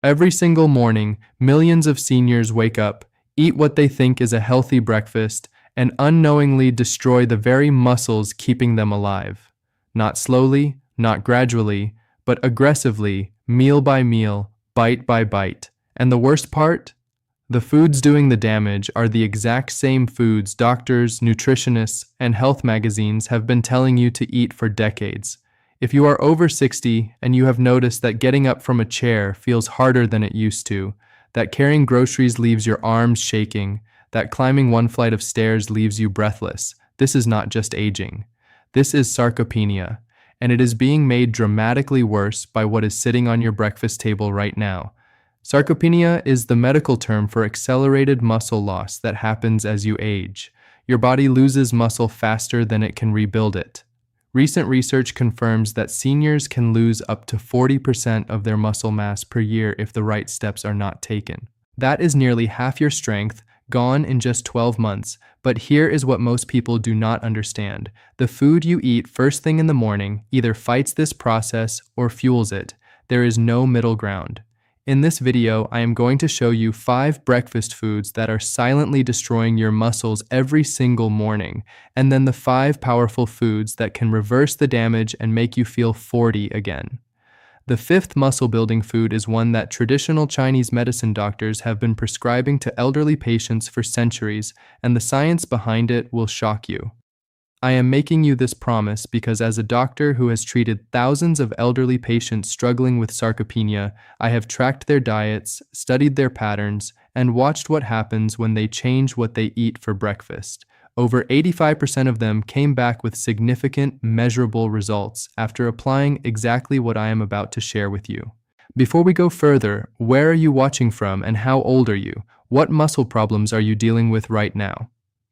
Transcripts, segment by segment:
Every single morning, millions of seniors wake up, eat what they think is a healthy breakfast, and unknowingly destroy the very muscles keeping them alive. Not slowly, not gradually, but aggressively, meal by meal, bite by bite. And the worst part? The foods doing the damage are the exact same foods doctors, nutritionists, and health magazines have been telling you to eat for decades. If you are over 60 and you have noticed that getting up from a chair feels harder than it used to, that carrying groceries leaves your arms shaking, that climbing one flight of stairs leaves you breathless, this is not just aging. This is sarcopenia, and it is being made dramatically worse by what is sitting on your breakfast table right now. Sarcopenia is the medical term for accelerated muscle loss that happens as you age. Your body loses muscle faster than it can rebuild it. Recent research confirms that seniors can lose up to 40% of their muscle mass per year if the right steps are not taken. That is nearly half your strength, gone in just 12 months. But here is what most people do not understand. The food you eat first thing in the morning either fights this process or fuels it. There is no middle ground. In this video, I am going to show you 5 breakfast foods that are silently destroying your muscles every single morning, and then the 5 powerful foods that can reverse the damage and make you feel 40 again. The 5th muscle-building food is one that traditional Chinese medicine doctors have been prescribing to elderly patients for centuries, and the science behind it will shock you. I am making you this promise because as a doctor who has treated thousands of elderly patients struggling with sarcopenia, I have tracked their diets, studied their patterns, and watched what happens when they change what they eat for breakfast. Over 85% of them came back with significant, measurable results after applying exactly what I am about to share with you. Before we go further, where are you watching from and how old are you? What muscle problems are you dealing with right now?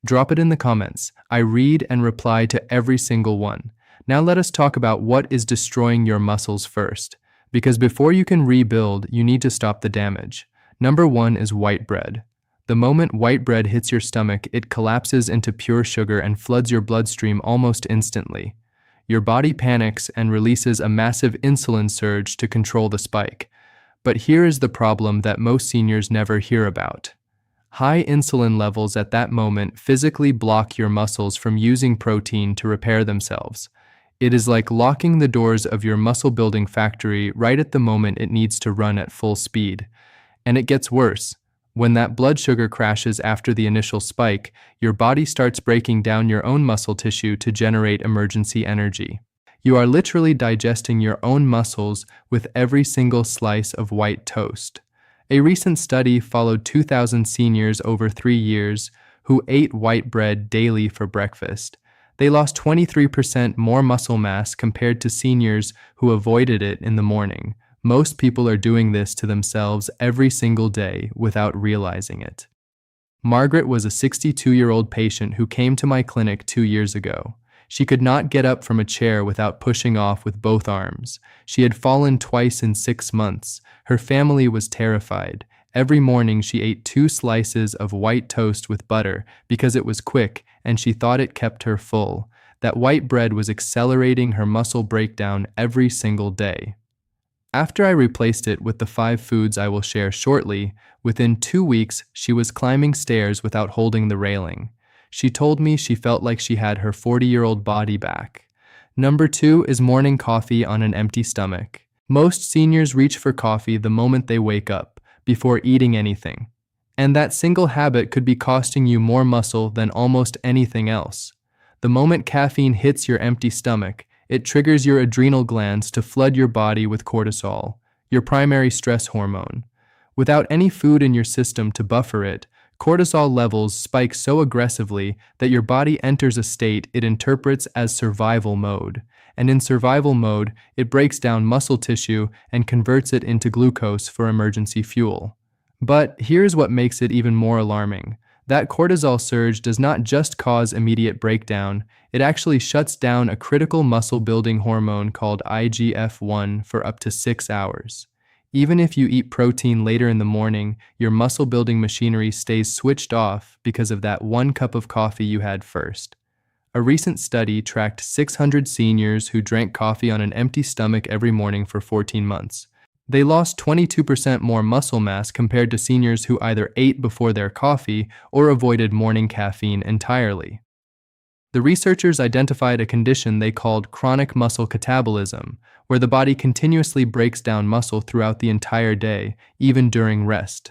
Drop it in the comments. I read and reply to every single one. Now let us talk about what is destroying your muscles first. Because before you can rebuild, you need to stop the damage. Number 1 is white bread. The moment white bread hits your stomach, it collapses into pure sugar and floods your bloodstream almost instantly. Your body panics and releases a massive insulin surge to control the spike. But here is the problem that most seniors never hear about. High insulin levels at that moment physically block your muscles from using protein to repair themselves. It is like locking the doors of your muscle-building factory right at the moment it needs to run at full speed. And it gets worse. When that blood sugar crashes after the initial spike, your body starts breaking down your own muscle tissue to generate emergency energy. You are literally digesting your own muscles with every single slice of white toast. A recent study followed 2,000 seniors over 3 years who ate white bread daily for breakfast. They lost 23% more muscle mass compared to seniors who avoided it in the morning. Most people are doing this to themselves every single day without realizing it. Margaret was a 62-year-old patient who came to my clinic 2 years ago. She could not get up from a chair without pushing off with both arms. She had fallen twice in 6 months. Her family was terrified. Every morning she ate 2 slices of white toast with butter because it was quick and she thought it kept her full. That white bread was accelerating her muscle breakdown every single day. After I replaced it with the 5 foods I will share shortly, within 2 weeks she was climbing stairs without holding the railing. She told me she felt like she had her 40-year-old body back. Number 2 is morning coffee on an empty stomach. Most seniors reach for coffee the moment they wake up, before eating anything. And that single habit could be costing you more muscle than almost anything else. The moment caffeine hits your empty stomach, it triggers your adrenal glands to flood your body with cortisol, your primary stress hormone. Without any food in your system to buffer it, cortisol levels spike so aggressively that your body enters a state it interprets as survival mode. And in survival mode, it breaks down muscle tissue and converts it into glucose for emergency fuel. But here's what makes it even more alarming. That cortisol surge does not just cause immediate breakdown, it actually shuts down a critical muscle-building hormone called IGF-1 for up to 6 hours. Even if you eat protein later in the morning, your muscle-building machinery stays switched off because of that 1 cup of coffee you had first. A recent study tracked 600 seniors who drank coffee on an empty stomach every morning for 14 months. They lost 22% more muscle mass compared to seniors who either ate before their coffee or avoided morning caffeine entirely. The researchers identified a condition they called chronic muscle catabolism, where the body continuously breaks down muscle throughout the entire day, even during rest.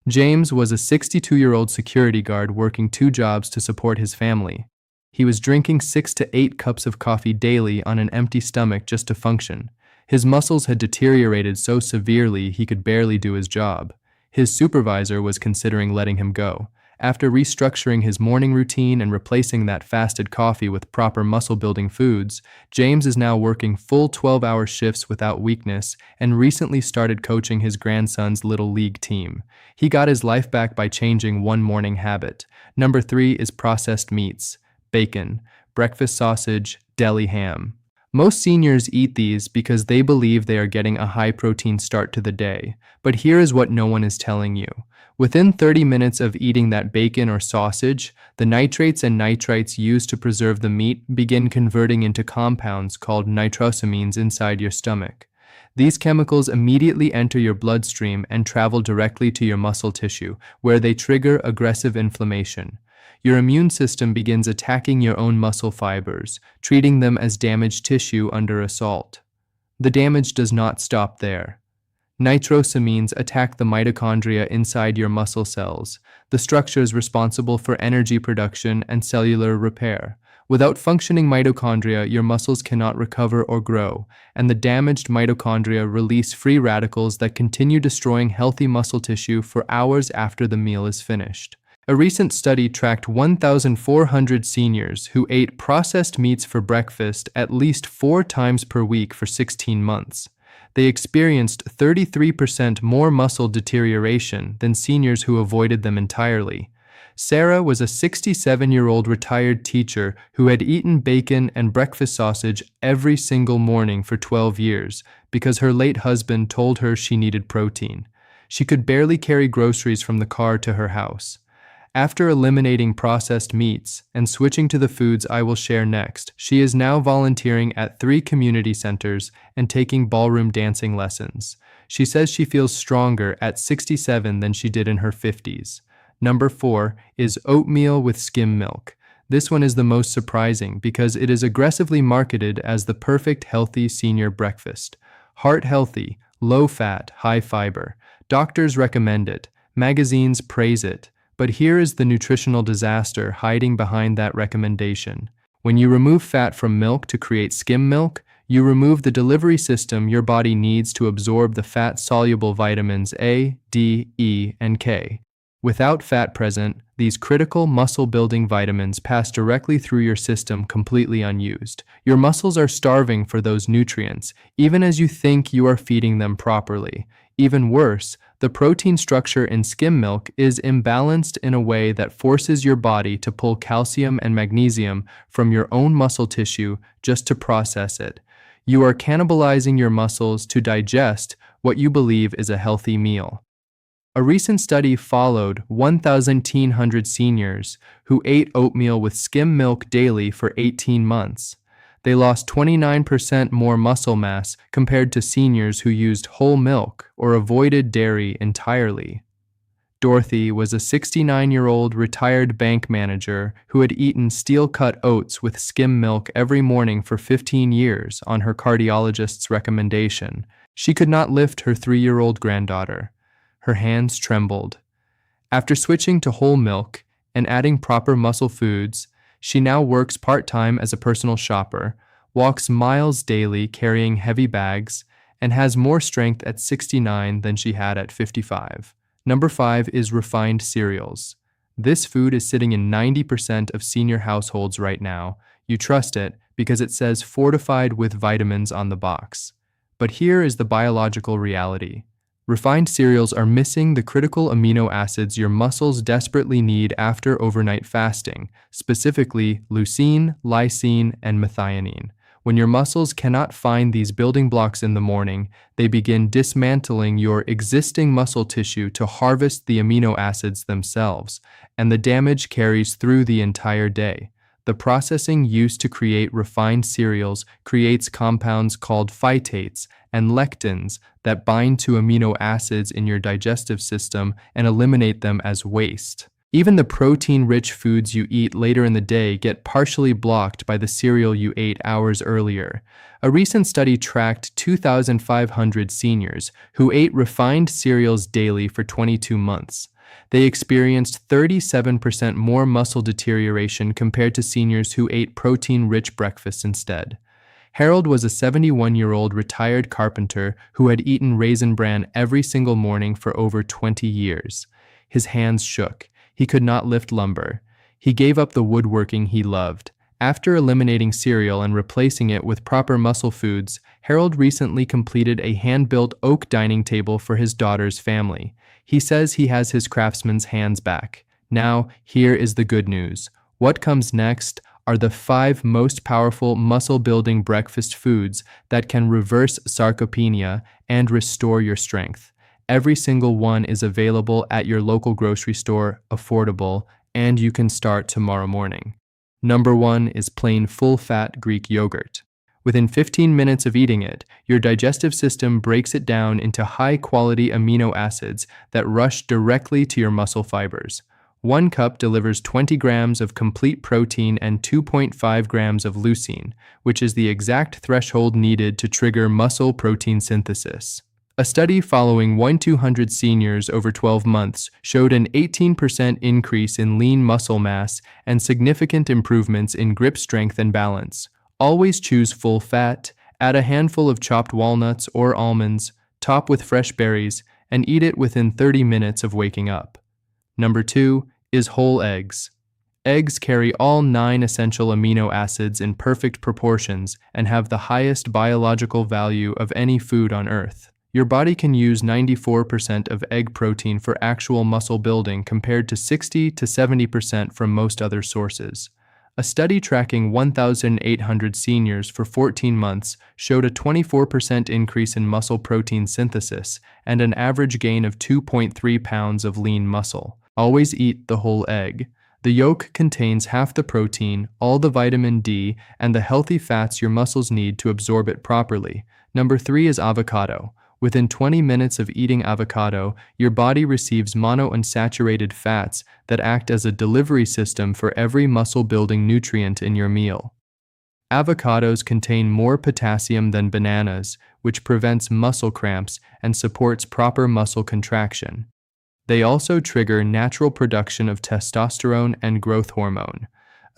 James was a 62-year-old security guard working 2 jobs to support his family. He was drinking 6 to 8 cups of coffee daily on an empty stomach just to function. His muscles had deteriorated so severely he could barely do his job. His supervisor was considering letting him go. After restructuring his morning routine and replacing that fasted coffee with proper muscle-building foods, James is now working full 12-hour shifts without weakness and recently started coaching his grandson's little league team. He got his life back by changing one morning habit. Number 3 is processed meats, bacon, breakfast sausage, deli ham. Most seniors eat these because they believe they are getting a high-protein start to the day, but here is what no one is telling you. Within 30 minutes of eating that bacon or sausage, the nitrates and nitrites used to preserve the meat begin converting into compounds called nitrosamines inside your stomach. These chemicals immediately enter your bloodstream and travel directly to your muscle tissue, where they trigger aggressive inflammation. Your immune system begins attacking your own muscle fibers, treating them as damaged tissue under assault. The damage does not stop there. Nitrosamines attack the mitochondria inside your muscle cells, the structures responsible for energy production and cellular repair. Without functioning mitochondria, your muscles cannot recover or grow, and the damaged mitochondria release free radicals that continue destroying healthy muscle tissue for hours after the meal is finished. A recent study tracked 1,400 seniors who ate processed meats for breakfast at least 4 times per week for 16 months. They experienced 33% more muscle deterioration than seniors who avoided them entirely. Sarah was a 67-year-old retired teacher who had eaten bacon and breakfast sausage every single morning for 12 years because her late husband told her she needed protein. She could barely carry groceries from the car to her house. After eliminating processed meats and switching to the foods I will share next, she is now volunteering at 3 community centers and taking ballroom dancing lessons. She says she feels stronger at 67 than she did in her 50s. Number 4 is oatmeal with skim milk. This one is the most surprising because it is aggressively marketed as the perfect healthy senior breakfast. Heart healthy, low fat, high fiber. Doctors recommend it. Magazines praise it. But here is the nutritional disaster hiding behind that recommendation. When you remove fat from milk to create skim milk, you remove the delivery system your body needs to absorb the fat-soluble vitamins A, D, E, and K. Without fat present, these critical muscle-building vitamins pass directly through your system completely unused. Your muscles are starving for those nutrients, even as you think you are feeding them properly. Even worse, the protein structure in skim milk is imbalanced in a way that forces your body to pull calcium and magnesium from your own muscle tissue just to process it. You are cannibalizing your muscles to digest what you believe is a healthy meal. A recent study followed 1,100 seniors who ate oatmeal with skim milk daily for 18 months. They lost 29% more muscle mass compared to seniors who used whole milk or avoided dairy entirely. Dorothy was a 69-year-old retired bank manager who had eaten steel-cut oats with skim milk every morning for 15 years on her cardiologist's recommendation. She could not lift her 3-year-old granddaughter. Her hands trembled. After switching to whole milk and adding proper muscle foods, she now works part-time as a personal shopper, walks miles daily carrying heavy bags, and has more strength at 69 than she had at 55. Number 5 is refined cereals. This food is sitting in 90% of senior households right now. You trust it because it says fortified with vitamins on the box. But here is the biological reality. Refined cereals are missing the critical amino acids your muscles desperately need after overnight fasting, specifically leucine, lysine, and methionine. When your muscles cannot find these building blocks in the morning, they begin dismantling your existing muscle tissue to harvest the amino acids themselves, and the damage carries through the entire day. The processing used to create refined cereals creates compounds called phytates and lectins that bind to amino acids in your digestive system and eliminate them as waste. Even the protein-rich foods you eat later in the day get partially blocked by the cereal you ate hours earlier. A recent study tracked 2,500 seniors who ate refined cereals daily for 22 months. They experienced 37% more muscle deterioration compared to seniors who ate protein-rich breakfasts instead. Harold was a 71-year-old retired carpenter who had eaten Raisin Bran every single morning for over 20 years. His hands shook. He could not lift lumber. He gave up the woodworking he loved. After eliminating cereal and replacing it with proper muscle foods, Harold recently completed a hand-built oak dining table for his daughter's family. He says he has his craftsman's hands back. Now, here is the good news. What comes next are the 5 most powerful muscle-building breakfast foods that can reverse sarcopenia and restore your strength. Every single one is available at your local grocery store, affordable, and you can start tomorrow morning. Number 1 is plain full-fat Greek yogurt. Within 15 minutes of eating it, your digestive system breaks it down into high-quality amino acids that rush directly to your muscle fibers. 1 cup delivers 20 grams of complete protein and 2.5 grams of leucine, which is the exact threshold needed to trigger muscle protein synthesis. A study following 1,200 seniors over 12 months showed an 18% increase in lean muscle mass and significant improvements in grip strength and balance. Always choose full fat, add a handful of chopped walnuts or almonds, top with fresh berries, and eat it within 30 minutes of waking up. Number 2 is whole eggs. Eggs carry all 9 essential amino acids in perfect proportions and have the highest biological value of any food on Earth. Your body can use 94% of egg protein for actual muscle building compared to 60 to 70% from most other sources. A study tracking 1,800 seniors for 14 months showed a 24% increase in muscle protein synthesis and an average gain of 2.3 pounds of lean muscle. Always eat the whole egg. The yolk contains half the protein, all the vitamin D, and the healthy fats your muscles need to absorb it properly. Number 3 is avocado. Within 20 minutes of eating avocado, your body receives monounsaturated fats that act as a delivery system for every muscle-building nutrient in your meal. Avocados contain more potassium than bananas, which prevents muscle cramps and supports proper muscle contraction. They also trigger natural production of testosterone and growth hormone.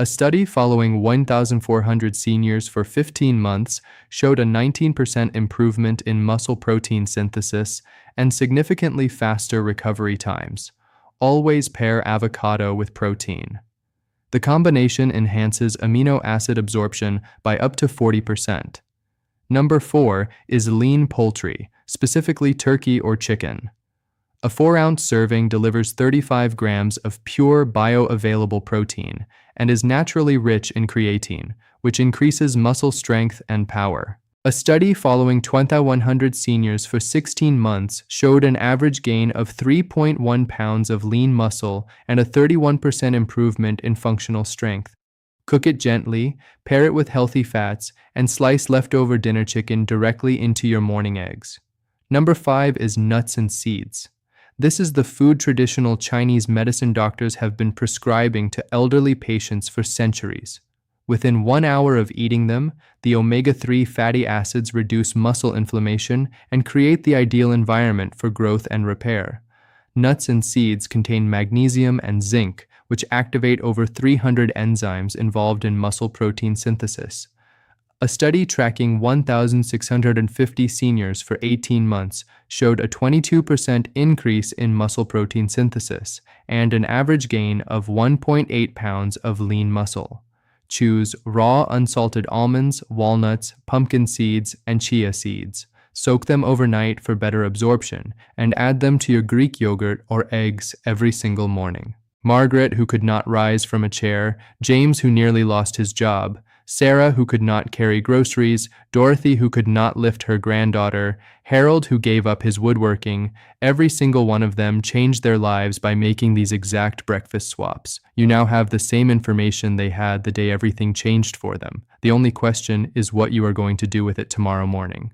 A study following 1,400 seniors for 15 months showed a 19% improvement in muscle protein synthesis and significantly faster recovery times. Always pair avocado with protein. The combination enhances amino acid absorption by up to 40%. Number 4 is lean poultry, specifically turkey or chicken. A 4-ounce serving delivers 35 grams of pure bioavailable protein and is naturally rich in creatine, which increases muscle strength and power. A study following 2,100 seniors for 16 months showed an average gain of 3.1 pounds of lean muscle and a 31% improvement in functional strength. Cook it gently, pair it with healthy fats, and slice leftover dinner chicken directly into your morning eggs. Number 5 is nuts and seeds. This is the food traditional Chinese medicine doctors have been prescribing to elderly patients for centuries. Within 1 hour of eating them, the omega-3 fatty acids reduce muscle inflammation and create the ideal environment for growth and repair. Nuts and seeds contain magnesium and zinc, which activate over 300 enzymes involved in muscle protein synthesis. A study tracking 1,650 seniors for 18 months showed a 22% increase in muscle protein synthesis and an average gain of 1.8 pounds of lean muscle. Choose raw unsalted almonds, walnuts, pumpkin seeds, and chia seeds. Soak them overnight for better absorption and add them to your Greek yogurt or eggs every single morning. Margaret, who could not rise from a chair, James, who nearly lost his job, Sarah, who could not carry groceries, Dorothy, who could not lift her granddaughter, Harold, who gave up his woodworking. Every single one of them changed their lives by making these exact breakfast swaps. You now have the same information they had the day everything changed for them. The only question is what you are going to do with it tomorrow morning.